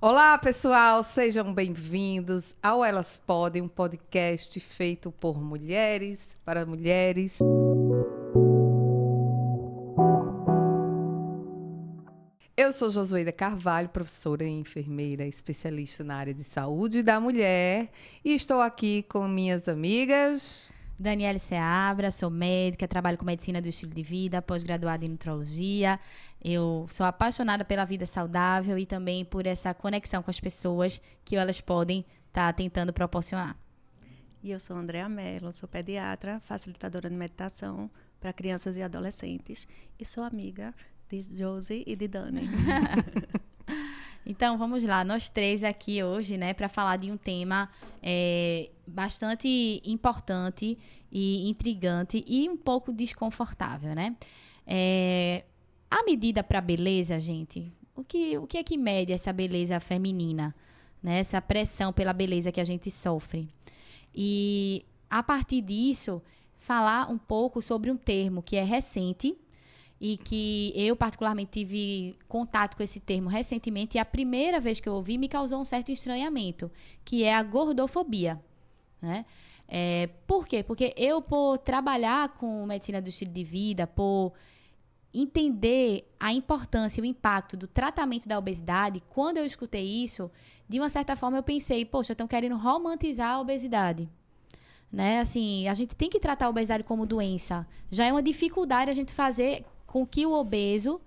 Olá, pessoal, sejam bem-vindos ao Elas Podem, um podcast feito por mulheres, para mulheres. Eu sou Josuída Carvalho, professora e enfermeira, especialista na área de saúde da mulher, e estou aqui com minhas amigas. Daniele Seabra, sou médica, trabalho com medicina do estilo de vida, pós-graduada em nutrologia. Eu sou apaixonada pela vida saudável e também por essa conexão com as pessoas que elas podem estar tentando proporcionar. E eu sou Andréa Mello, sou pediatra, facilitadora de meditação para crianças e adolescentes e sou amiga de Josie e de Dani. Então, vamos lá, nós três aqui hoje, né, para falar de um tema bastante importante e intrigante e um pouco desconfortável, né? A medida para beleza, gente, o que é que mede essa beleza feminina, né? Essa pressão pela beleza que a gente sofre. E, a partir disso, falar um pouco sobre um termo que é recente, e que eu particularmente tive contato com esse termo recentemente, e a primeira vez que eu ouvi me causou um certo estranhamento, que é a gordofobia, né? Por quê? Porque eu, por trabalhar com medicina do estilo de vida, por entender a importância e o impacto do tratamento da obesidade, quando eu escutei isso, de uma certa forma eu pensei, poxa, estão querendo romantizar a obesidade. Né? Assim, a gente tem que tratar a obesidade como doença. Já é uma dificuldade a gente fazer com que o obeso,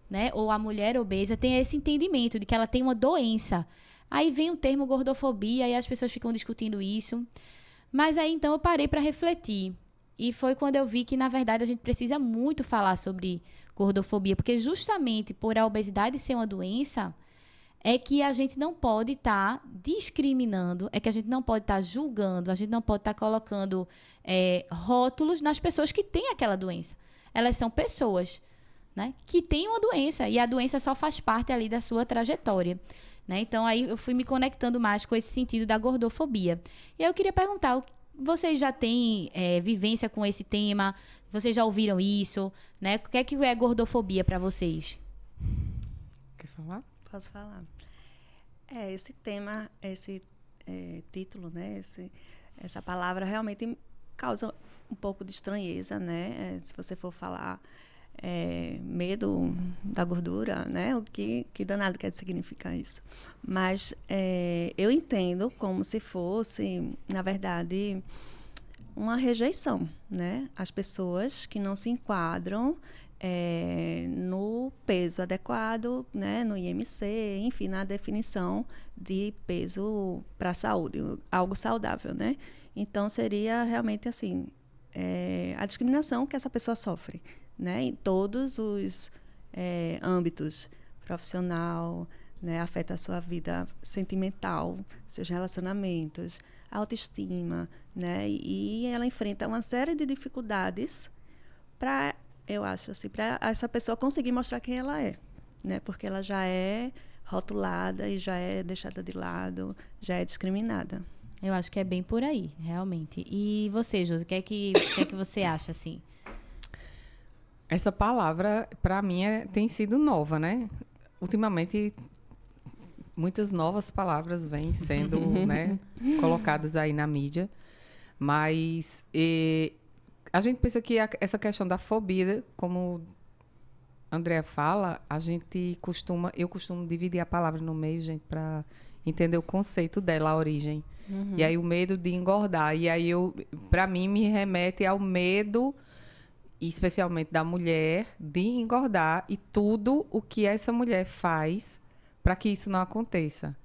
né, ou a mulher obesa tenha esse entendimento de que ela tem uma doença. Aí vem o termo gordofobia e as pessoas ficam discutindo isso. Mas aí então eu parei para refletir. E foi quando eu vi que, na verdade, a gente precisa muito falar sobre gordofobia, porque justamente por a obesidade ser uma doença, é que a gente não pode estar discriminando, é que a gente não pode estar julgando, a gente não pode estar colocando rótulos nas pessoas que têm aquela doença. Elas são pessoas, né, que têm uma doença, e a doença só faz parte ali da sua trajetória. Né? Então, aí eu fui me conectando mais com esse sentido da gordofobia. E aí eu queria perguntar, vocês já têm vivência com esse tema? Vocês já ouviram isso? Né? O que é gordofobia para vocês? Quer falar? Posso falar? Esse tema, esse título, né? Essa palavra realmente causa um pouco de estranheza, né? Se você for falar medo da gordura, né? O que danado quer significar isso? Mas eu entendo como se fosse, na verdade, uma rejeição, né? As pessoas que não se enquadram no peso adequado, né? No IMC, enfim, na definição de peso para a saúde, algo saudável, né? Então, seria realmente assim, a discriminação que essa pessoa sofre, né? Em todos os âmbitos, profissional, né? Afeta a sua vida sentimental, seus relacionamentos, autoestima, né? E ela enfrenta uma série de dificuldades para, eu acho assim, para essa pessoa conseguir mostrar quem ela é, né? Porque ela já é rotulada e já é deixada de lado, já é discriminada. Eu acho que é bem por aí, realmente. E você, Josi, o que é que você acha, assim? Essa palavra, para mim, tem sido nova, né? Ultimamente, muitas novas palavras vêm sendo né, colocadas aí na mídia. Mas a gente pensa que essa questão da fobia, como a Andrea fala, eu costumo dividir a palavra no meio, gente, para entender o conceito dela, a origem. Uhum. E aí o medo de engordar. E aí, para mim, me remete ao medo, especialmente da mulher, de engordar e tudo o que essa mulher faz para que isso não aconteça.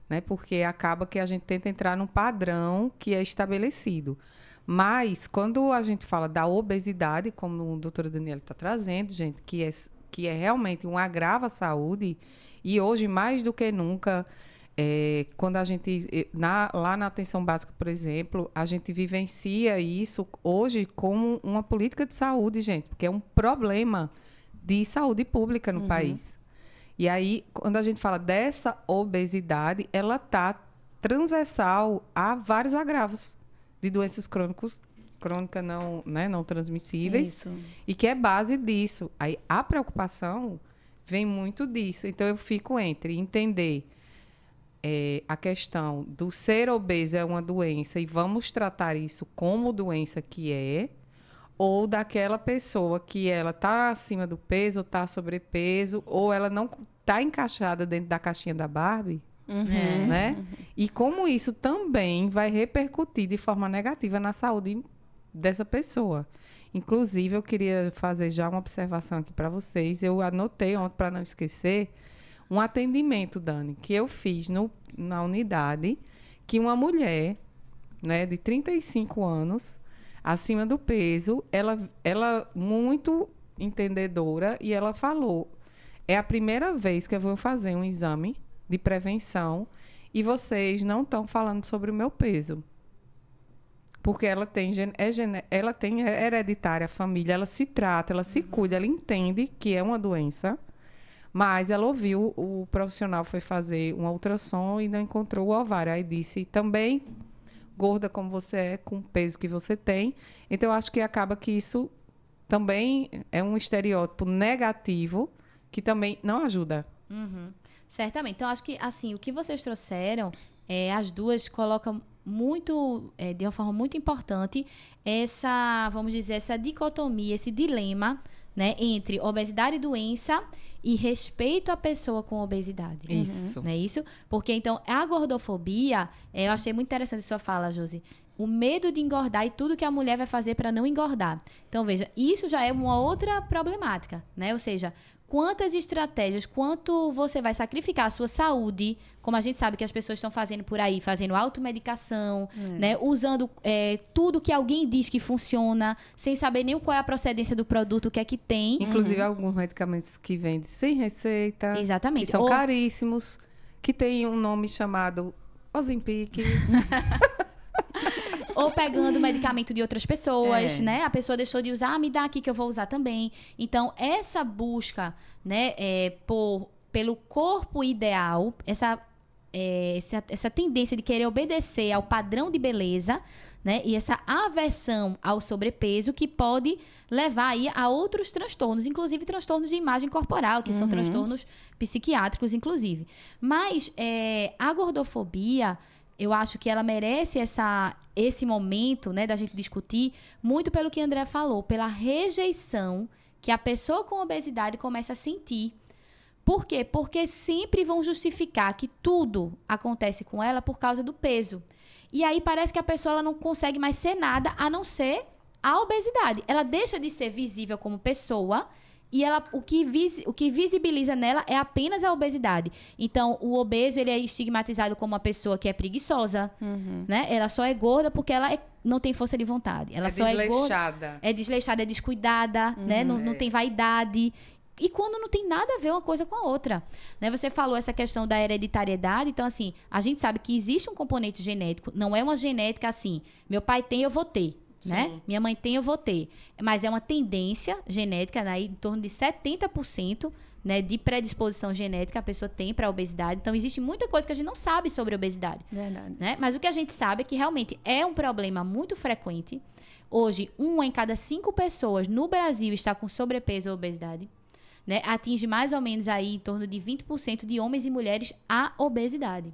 Né? Porque acaba que a gente tenta entrar num padrão que é estabelecido. Mas, quando a gente fala da obesidade, como a doutora Daniela está trazendo, gente, que é realmente um agravo à saúde, e hoje, mais do que nunca, quando a gente, lá na atenção básica, por exemplo, a gente vivencia isso hoje como uma política de saúde, gente, porque é um problema de saúde pública no país. E aí, quando a gente fala dessa obesidade, ela está transversal a vários agravos de doenças crônicas não transmissíveis. Isso. E que é base disso. Aí a preocupação vem muito disso. Então eu fico entre entender a questão do ser obeso é uma doença e vamos tratar isso como doença que é, ou daquela pessoa que ela está acima do peso, está sobrepeso, ou ela não está encaixada dentro da caixinha da Barbie, né? E como isso também vai repercutir de forma negativa na saúde dessa pessoa. Inclusive, eu queria fazer já uma observação aqui para vocês. Eu anotei ontem, para não esquecer, um atendimento, Dani, que eu fiz na unidade, que uma mulher, né, de 35 anos, acima do peso, ela muito entendedora, e ela falou, é a primeira vez que eu vou fazer um exame de prevenção e vocês não estão falando sobre o meu peso. Porque ela tem hereditária, a família, ela se trata, ela se cuida, ela entende que é uma doença, mas ela ouviu, o profissional foi fazer um ultrassom e não encontrou o ovário. Aí disse, também gorda como você é, com o peso que você tem. Então, eu acho que acaba que isso também é um estereótipo negativo que também não ajuda. Certamente. Então, acho que, assim, o que vocês trouxeram, as duas colocam muito, de uma forma muito importante, essa, vamos dizer, essa dicotomia, esse dilema, né, entre obesidade e doença e respeito à pessoa com obesidade. Isso. Não é isso? Porque, então, a gordofobia, eu achei muito interessante a sua fala, Josi. O medo de engordar e tudo que a mulher vai fazer para não engordar. Então, veja, isso já é uma outra problemática, né? Ou seja, quantas estratégias, quanto você vai sacrificar a sua saúde, como a gente sabe que as pessoas estão fazendo por aí, fazendo automedicação, né? Usando tudo que alguém diz que funciona, sem saber nem qual é a procedência do produto, o que é que tem. Inclusive, alguns medicamentos que vendem sem receita. Exatamente. Que são caríssimos, que tem um nome chamado Ozempic. Ou pegando medicamento de outras pessoas, né? A pessoa deixou de usar, me dá aqui que eu vou usar também. Então, essa busca, né, pelo corpo ideal, essa tendência de querer obedecer ao padrão de beleza, né? E essa aversão ao sobrepeso que pode levar aí a outros transtornos, inclusive transtornos de imagem corporal, que são transtornos psiquiátricos, inclusive. Mas a gordofobia, eu acho que ela merece esse momento, né, da gente discutir, muito pelo que a André falou, pela rejeição que a pessoa com obesidade começa a sentir. Por quê? Porque sempre vão justificar que tudo acontece com ela por causa do peso. E aí parece que a pessoa ela não consegue mais ser nada a não ser a obesidade. Ela deixa de ser visível como pessoa e o que visibiliza nela é apenas a obesidade. Então, o obeso ele é estigmatizado como uma pessoa que é preguiçosa, né? Ela só é gorda porque ela não tem força de vontade. Ela só desleixada. É desleixada, é descuidada, né? Não tem vaidade. E quando não tem nada a ver uma coisa com a outra, né? Você falou essa questão da hereditariedade. Então, assim, a gente sabe que existe um componente genético. Não é uma genética assim, meu pai tem, eu vou ter. Né? Minha mãe tem, eu vou ter. Mas é uma tendência genética, né? Em torno de 70%, né, de predisposição genética a pessoa tem para a obesidade. Então, existe muita coisa que a gente não sabe sobre a obesidade. Verdade. Né? Mas o que a gente sabe é que realmente é um problema muito frequente. Hoje, 1 em cada 5 pessoas no Brasil está com sobrepeso ou obesidade. Né? Atinge mais ou menos aí em torno de 20% de homens e mulheres a obesidade.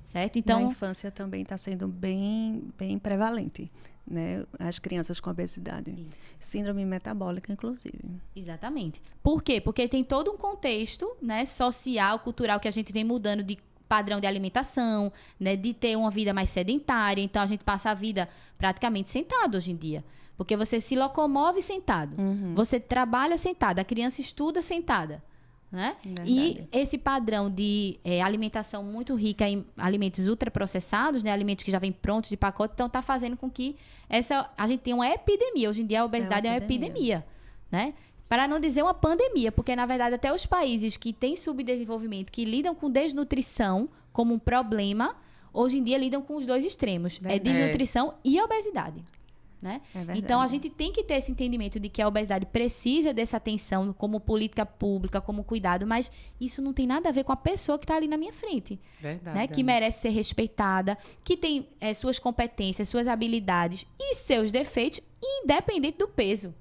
Certo? Então, na infância também está sendo bem, bem prevalente, né? As crianças com obesidade. Isso. Síndrome metabólica, inclusive. Exatamente. Por quê? Porque tem todo um contexto, né, social, cultural, que a gente vem mudando de padrão de alimentação, né, de ter uma vida mais sedentária. Então, a gente passa a vida praticamente sentado hoje em dia. Porque você se locomove sentado. Você trabalha sentado. A criança estuda sentada. Né? E esse padrão de alimentação muito rica em alimentos ultraprocessados, né? Alimentos que já vêm prontos de pacote, então está fazendo com que a gente tenha uma epidemia. Hoje em dia a obesidade é uma epidemia, né? Para não dizer uma pandemia, porque na verdade até os países que têm subdesenvolvimento, que lidam com desnutrição como um problema, hoje em dia lidam com os dois extremos, desnutrição e obesidade. Né? Então, a gente tem que ter esse entendimento de que a obesidade precisa dessa atenção como política pública, como cuidado, mas isso não tem nada a ver com a pessoa que está ali na minha frente. Verdade. Né? Que merece ser respeitada, que tem suas competências, suas habilidades e seus defeitos, independente do peso.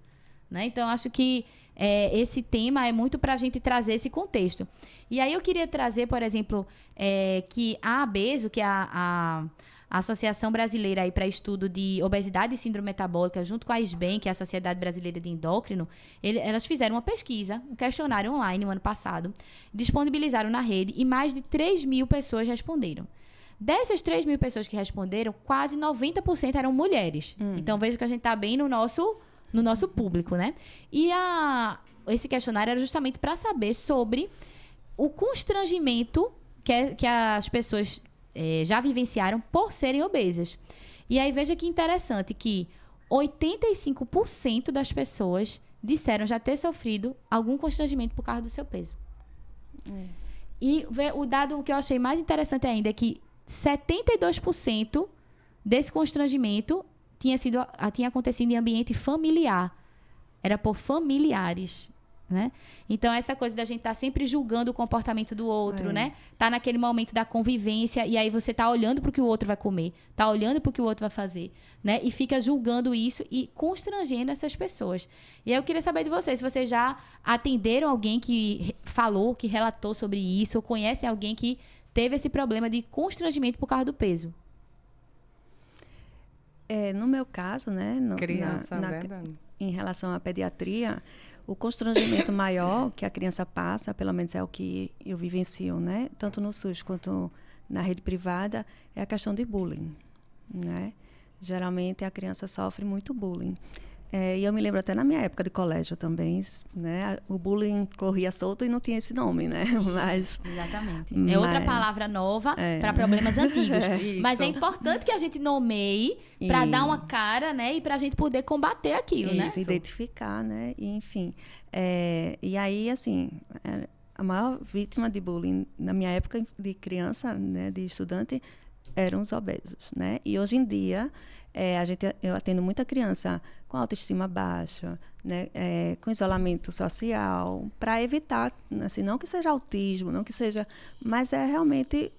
Né? Então, acho que esse tema é muito para a gente trazer esse contexto. E aí eu queria trazer, por exemplo, que a ABESO, que é a Associação Brasileira aí para Estudo de Obesidade e Síndrome Metabólica, junto com a SBEM, que é a Sociedade Brasileira de Endócrino, elas fizeram uma pesquisa, um questionário online no ano passado, disponibilizaram na rede e mais de 3 mil pessoas responderam. Dessas 3 mil pessoas que responderam, quase 90% eram mulheres. Então, veja que a gente está bem no nosso público, né? E esse questionário era justamente para saber sobre o constrangimento que as pessoas já vivenciaram por serem obesas. E aí, veja que interessante que 85% das pessoas disseram já ter sofrido algum constrangimento por causa do seu peso. E o dado que eu achei mais interessante ainda é que 72% desse constrangimento tinha acontecido em ambiente familiar. Era por familiares, né? Então, essa coisa da gente estar sempre julgando o comportamento do outro, né? Tá naquele momento da convivência e aí você tá olhando pro que o outro vai comer, tá olhando pro que o outro vai fazer, né? E fica julgando isso e constrangendo essas pessoas. E aí eu queria saber de vocês, se vocês já atenderam alguém que falou, que relatou sobre isso, ou conhecem alguém que teve esse problema de constrangimento por causa do peso. No meu caso, né? Criança, verdade. Em relação à pediatria, o constrangimento maior que a criança passa, pelo menos é o que eu vivencio, né? Tanto no SUS quanto na rede privada, é a questão de bullying, né? Geralmente a criança sofre muito bullying. E eu me lembro até na minha época de colégio também, né? O bullying corria solto e não tinha esse nome, né? Exatamente. É outra palavra nova para problemas antigos. Mas é importante que a gente nomeie para dar uma cara, né? E para a gente poder combater aquilo, né? Se identificar, né? E, enfim. E aí, assim, a maior vítima de bullying na minha época de criança, né? De estudante, eram os obesos, né? E hoje em dia, eu atendo muita criança com autoestima baixa, né? Com isolamento social, para evitar, assim, não que seja autismo, não que seja, mas é realmente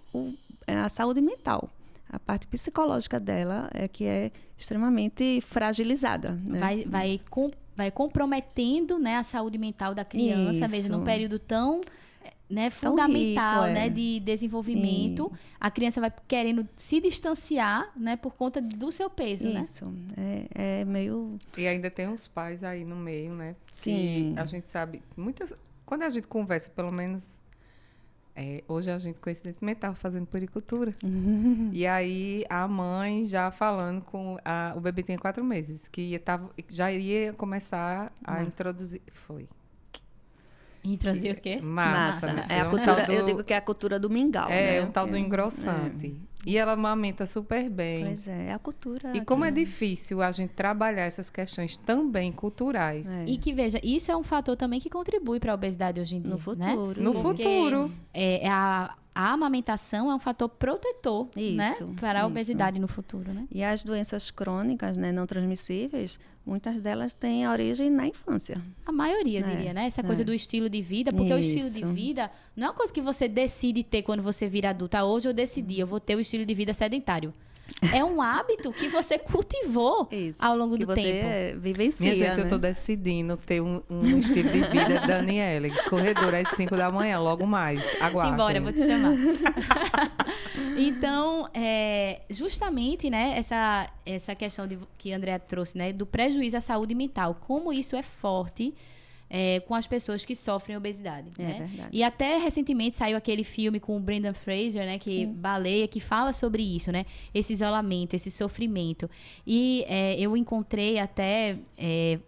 a saúde mental. A parte psicológica dela é que é extremamente fragilizada, né? Vai comprometendo, né, a saúde mental da criança, mesmo num período tão... né, fundamental, rico, né, de desenvolvimento. A criança vai querendo se distanciar, né, por conta do seu peso, né? Isso, é meio... E ainda tem os pais aí no meio, né? Sim. Que a gente sabe, quando a gente conversa, pelo menos, hoje a gente, coincidentemente, estava fazendo puericultura. E aí, a mãe já falando com... o bebê tem 4 meses, que já ia começar a introduzir... Introduzir o quê? Massa. É a cultura, eu digo que é a cultura do mingau, né? Um tal do engrossante. E ela amamenta super bem. Pois é a cultura. E como é difícil a gente trabalhar essas questões também culturais. E que, veja, isso é um fator também que contribui para a obesidade hoje em dia. No futuro. Né? No futuro. A amamentação é um fator protetor, né? Para a obesidade no futuro, né? E as doenças crônicas, né, não transmissíveis, muitas delas têm a origem na infância. A maioria, eu diria, né? Essa coisa do estilo de vida, porque o estilo de vida não é uma coisa que você decide ter quando você vira adulta. Hoje eu decidi, eu vou ter o estilo de vida sedentário. É um hábito que você cultivou ao longo do tempo. Você vivencia, Minha gente, né? eu estou decidindo ter um estilo de vida Daniele. Corredora às 5 da manhã, logo mais. Aguardem. Simbora, vou te chamar. Então, justamente, né, essa questão que a Andrea trouxe, né, do prejuízo à saúde mental. Como isso é forte com as pessoas que sofrem obesidade. Né? Verdade. E até recentemente saiu aquele filme com o Brendan Fraser, né, que Baleia, que fala sobre isso, né? Esse isolamento, esse sofrimento. E eu encontrei até,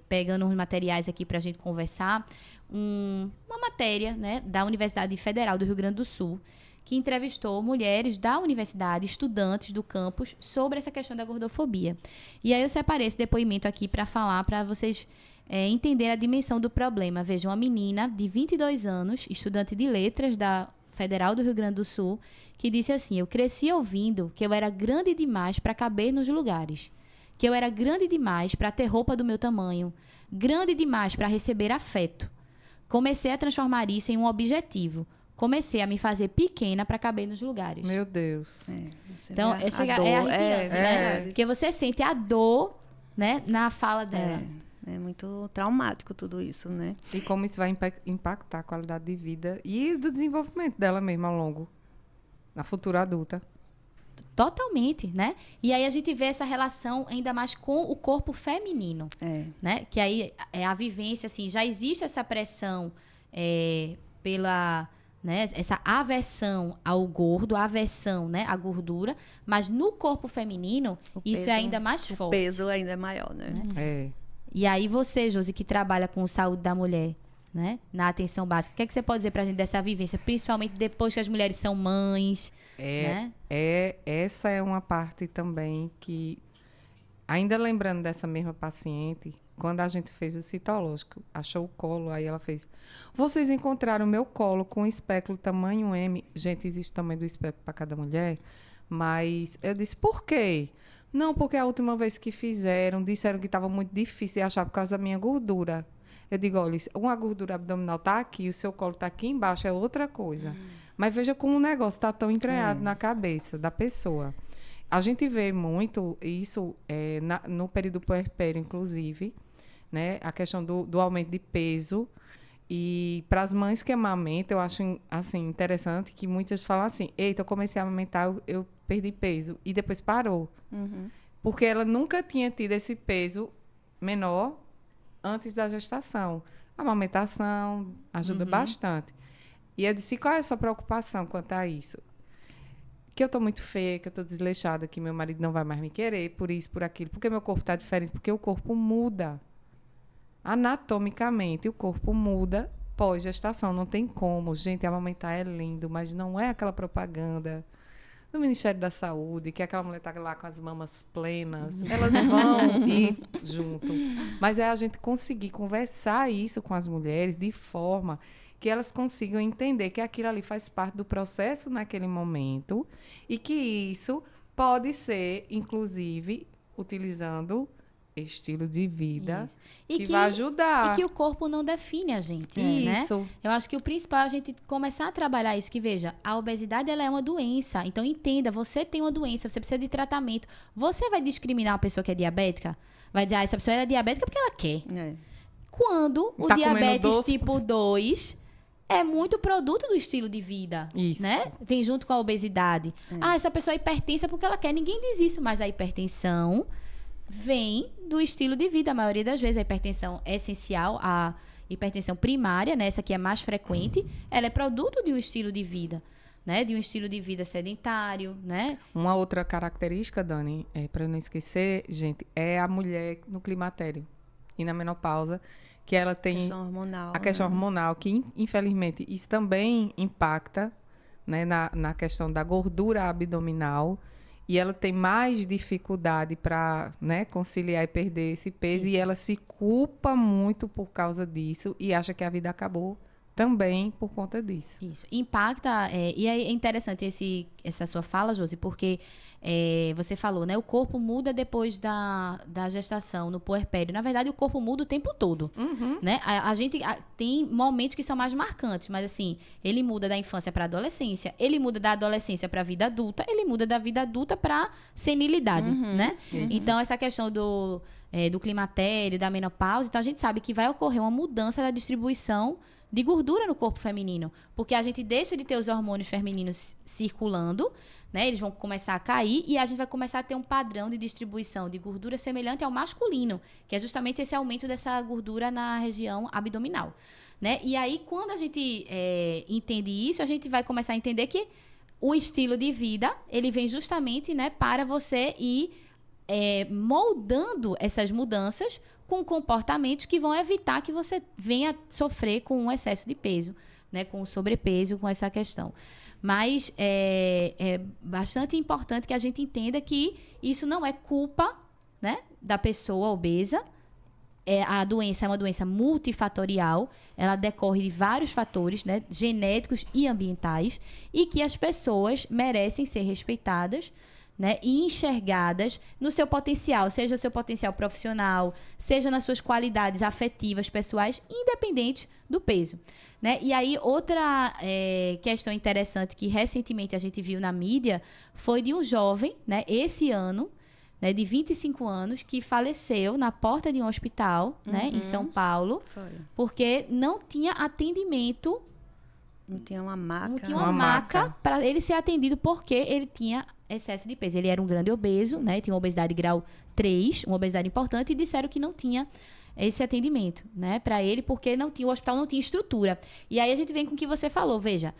pegando uns materiais aqui para a gente conversar, uma matéria, né, da Universidade Federal do Rio Grande do Sul, que entrevistou mulheres da universidade, estudantes do campus, sobre essa questão da gordofobia. E aí eu separei esse depoimento aqui para falar, para vocês entender a dimensão do problema. Veja, uma menina de 22 anos, estudante de letras da Federal do Rio Grande do Sul, que disse assim: eu cresci ouvindo que eu era grande demais para caber nos lugares, que eu era grande demais para ter roupa do meu tamanho, grande demais para receber afeto. Comecei a transformar isso em um objetivo. Comecei a me fazer pequena para caber nos lugares. Meu Deus. Então, é arrepiante, né? Porque você sente a dor, né, na fala dela. É muito traumático tudo isso, né? E como isso vai impactar a qualidade de vida e do desenvolvimento dela mesma ao longo, na futura adulta. Totalmente, né? E aí a gente vê essa relação ainda mais com o corpo feminino, né? Que aí é a vivência, assim, já existe essa pressão pela, né? Essa aversão ao gordo, aversão, né? À gordura, mas no corpo feminino isso é ainda mais forte. O peso ainda é maior, né? É. E aí você, Josi, que trabalha com saúde da mulher, né? Na atenção básica, o que é que você pode dizer pra gente dessa vivência, principalmente depois que as mulheres são mães, né? Essa é uma parte também que, ainda lembrando dessa mesma paciente, quando a gente fez o citológico, achou o colo, aí ela fez, vocês encontraram o meu colo com espéculo tamanho M. Gente, existe tamanho do espéculo para cada mulher, mas eu disse, por quê? Não, porque a última vez que fizeram, disseram que estava muito difícil de achar por causa da minha gordura. Eu digo, olha, uma gordura abdominal está aqui, o seu colo está aqui embaixo, é outra coisa. Mas veja como o negócio está tão entranhado na cabeça da pessoa. A gente vê muito isso no período puerpério, inclusive, né? A questão do aumento de peso. E para as mães que amamentam, eu acho assim, interessante que muitas falam assim, eita, eu comecei a amamentar, eu perdi peso. E depois parou. Porque ela nunca tinha tido esse peso menor antes da gestação. A amamentação ajuda bastante. E eu disse, qual é a sua preocupação quanto a isso? Que eu estou muito feia, que eu estou desleixada, que meu marido não vai mais me querer, por isso, por aquilo. Porque meu corpo está diferente, porque o corpo muda. Anatomicamente, o corpo muda pós-gestação. Não tem como. Gente, amamentar é lindo, mas não é aquela propaganda do Ministério da Saúde, que aquela mulher está lá com as mamas plenas. Elas vão ir junto. Mas é a gente conseguir conversar isso com as mulheres de forma que elas consigam entender que aquilo ali faz parte do processo naquele momento e que isso pode ser, inclusive, utilizando estilo de vida que vai ajudar. E que o corpo não define a gente, Isso. né? Eu acho que o principal é a gente começar a trabalhar isso, que veja, a obesidade ela é uma doença, então entenda, você tem uma doença, você precisa de tratamento. Você vai discriminar uma pessoa que é diabética? Vai dizer, essa pessoa era diabética porque ela quer. Quando o diabetes tipo 2 é muito produto do estilo de vida, isso, né? Vem junto com a obesidade. Essa pessoa é hipertensa porque ela quer. Ninguém diz isso, mas a hipertensão vem do estilo de vida. A maioria das vezes a hipertensão é essencial, a hipertensão primária, né? Essa que é mais frequente, ela é produto de um estilo de vida, né? De um estilo de vida sedentário, né? Uma outra característica, Dani, para não esquecer, gente, é a mulher no climatério e na menopausa, que ela tem a questão hormonal, que infelizmente isso também impacta, né, na questão da gordura abdominal, e ela tem mais dificuldade para, né, conciliar e perder esse peso, e ela se culpa muito por causa disso e acha que a vida acabou também por conta disso. Isso. Impacta, e é interessante essa sua fala, Josi, porque você falou, né? O corpo muda depois da gestação, no puerpério. Na verdade, o corpo muda o tempo todo, né? A gente tem momentos que são mais marcantes, mas assim, ele muda da infância para a adolescência, ele muda da adolescência para a vida adulta, ele muda da vida adulta para senilidade, né? Isso. Então, essa questão do climatério, da menopausa, então a gente sabe que vai ocorrer uma mudança da distribuição de gordura no corpo feminino, porque a gente deixa de ter os hormônios femininos circulando, né? Eles vão começar a cair e a gente vai começar a ter um padrão de distribuição de gordura semelhante ao masculino, que é justamente esse aumento dessa gordura na região abdominal, né? E aí, quando a gente entende isso, a gente vai começar a entender que o estilo de vida, ele vem justamente, né, para você ir moldando essas mudanças com comportamentos que vão evitar que você venha sofrer com um excesso de peso, né, com o sobrepeso, com essa questão. Mas é bastante importante que a gente entenda que isso não é culpa, né, da pessoa obesa. A doença é uma doença multifatorial, ela decorre de vários fatores, né, genéticos e ambientais, e que as pessoas merecem ser respeitadas, né, e enxergadas no seu potencial, seja seu potencial profissional, seja nas suas qualidades afetivas, pessoais, independente do peso, né? E aí, outra questão interessante que recentemente a gente viu na mídia foi de um jovem, né, esse ano, né, de 25 anos, que faleceu na porta de um hospital, né, em São Paulo, Foi. porque não tinha atendimento, Não tinha uma maca. não tinha uma maca para ele ser atendido porque ele tinha excesso de peso. Ele era um grande obeso, né, tinha uma obesidade grau 3, uma obesidade importante, e disseram que não tinha esse atendimento, né, para ele, porque o hospital não tinha estrutura. E aí a gente vem com o que você falou, veja,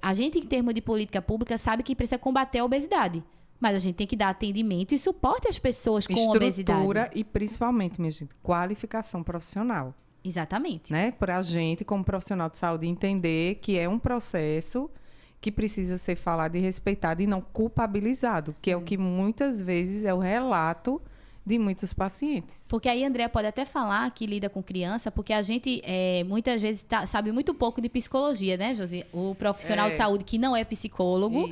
a gente, em termos de política pública, sabe que precisa combater a obesidade. Mas a gente tem que dar atendimento e suporte às pessoas com obesidade. Estrutura e, principalmente, minha gente, qualificação profissional. Exatamente. Né? Para a gente, como profissional de saúde, entender que é um processo que precisa ser falado e respeitado e não culpabilizado, que é o que muitas vezes é o relato de muitos pacientes. Porque aí a Andrea pode até falar que lida com criança, porque a gente muitas vezes sabe muito pouco de psicologia, né, Josi? O profissional de saúde que não é psicólogo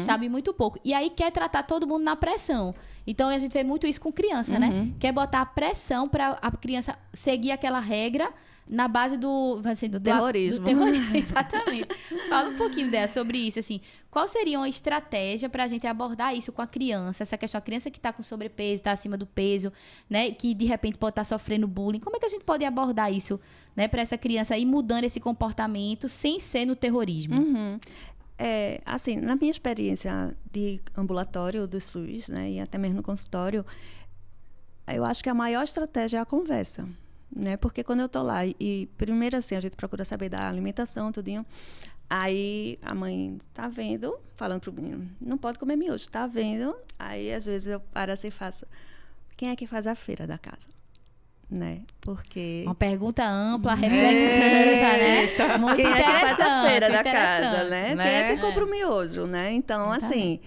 sabe muito pouco. E aí quer tratar todo mundo na pressão. Então a gente vê muito isso com criança, né? Quer botar a pressão para a criança seguir aquela regra na base do terrorismo. Do terrorismo. Exatamente. Fala um pouquinho dela sobre isso, assim. Qual seria uma estratégia para a gente abordar isso com a criança? Essa questão, a criança que está com sobrepeso, está acima do peso, né? Que de repente pode estar sofrendo bullying. Como é que a gente pode abordar isso, né? Para essa criança ir mudando esse comportamento sem ser no terrorismo? Assim, na minha experiência de ambulatório do SUS, né? E até mesmo no consultório, eu acho que a maior estratégia é a conversa. Né? Porque quando eu tô lá e primeiro assim, a gente procura saber da alimentação, tudinho. Aí a mãe tá vendo, falando pro menino, não pode comer miojo, tá vendo? Aí às vezes eu paro assim e faço, quem é que faz a feira da casa? Né? Porque... Uma pergunta ampla, reflexiva, né? Muito quem é que faz a feira da interessante. casa, né? Quem é que compra o miojo, né? Então, assim,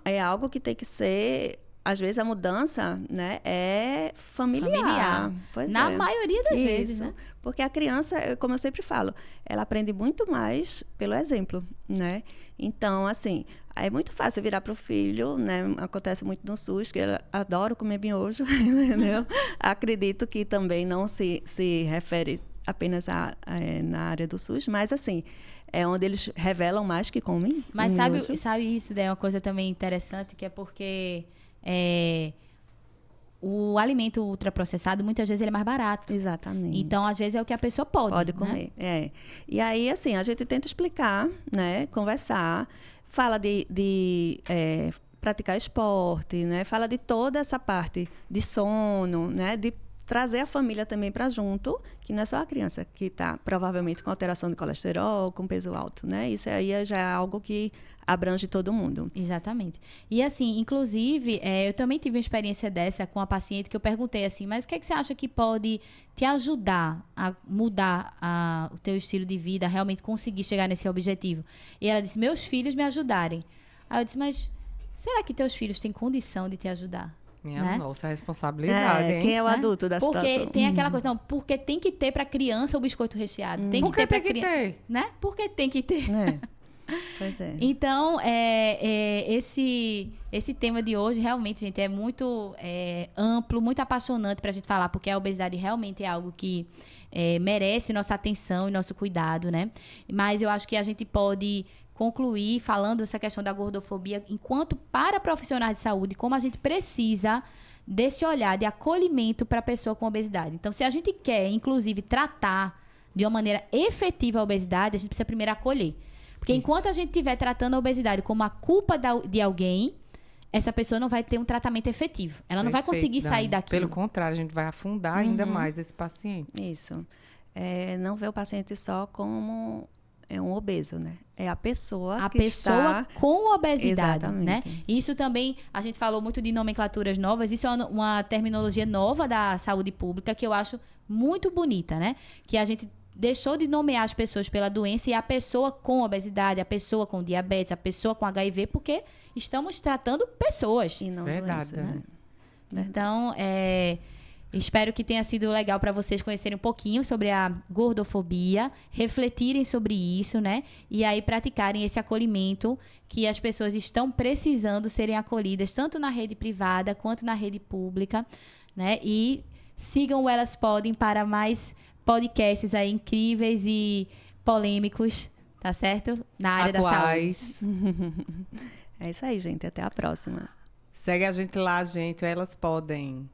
é algo que tem que ser... Às vezes a mudança, né, é familiar. Pois Na maioria das vezes, né? Porque a criança, como eu sempre falo, ela aprende muito mais pelo exemplo, né? Então, assim, é muito fácil virar para o filho, né? Acontece muito no SUS, que eu adoro comer miojo, entendeu? Acredito que também não se refere apenas na área do SUS, mas, assim, é onde eles revelam mais que comem. Mas sabe isso, é uma coisa também interessante, que é porque... o alimento ultraprocessado, muitas vezes, ele é mais barato. Exatamente. Então, às vezes, é o que a pessoa pode comer. Né? E aí, assim, a gente tenta explicar, né? Conversar, fala de praticar esporte, né? Fala de toda essa parte de sono, né? De trazer a família também para junto, que não é só a criança que está provavelmente com alteração de colesterol, com peso alto, né? Isso aí já é algo que abrange todo mundo. Exatamente. E assim, inclusive, eu também tive uma experiência dessa com a paciente que eu perguntei assim, mas o que é que você acha que pode te ajudar a mudar o teu estilo de vida, a realmente conseguir chegar nesse objetivo? E ela disse, meus filhos me ajudarem. Aí eu disse, mas será que teus filhos têm condição de te ajudar? Minha nossa responsabilidade, hein? Quem é o adulto da situação? Porque tem aquela coisa, não, porque tem que ter pra criança o biscoito recheado. Tem que ter pra criança. Né? Porque tem que ter. Pois é. Então, esse tema de hoje, realmente, gente, é muito amplo, muito apaixonante pra gente falar, porque a obesidade realmente é algo que merece nossa atenção e nosso cuidado, né? Mas eu acho que a gente pode concluir falando essa questão da gordofobia enquanto para profissionais de saúde, como a gente precisa desse olhar de acolhimento para a pessoa com obesidade. Então, se a gente quer, inclusive, tratar de uma maneira efetiva a obesidade, a gente precisa primeiro acolher. Porque enquanto a gente estiver tratando a obesidade como a culpa de alguém, essa pessoa não vai ter um tratamento efetivo. Ela não vai conseguir sair daquilo. Pelo contrário, a gente vai afundar ainda mais esse paciente. Isso. Não ver o paciente só como um obeso, né? É a pessoa está... com obesidade, Exatamente. né? Isso também, a gente falou muito de nomenclaturas novas, isso é uma terminologia nova da saúde pública que eu acho muito bonita, né? Que a gente deixou de nomear as pessoas pela doença e a pessoa com obesidade, a pessoa com diabetes, a pessoa com HIV, porque estamos tratando pessoas. E não Verdade, doenças, né? Então, espero que tenha sido legal para vocês conhecerem um pouquinho sobre a gordofobia, refletirem sobre isso, né? E aí praticarem esse acolhimento que as pessoas estão precisando serem acolhidas, tanto na rede privada quanto na rede pública, né? E sigam o Elas Podem para mais podcasts aí incríveis e polêmicos, tá certo? Na área Atuais. da saúde. É isso aí, gente. Até a próxima. Segue a gente lá, gente. Elas podem.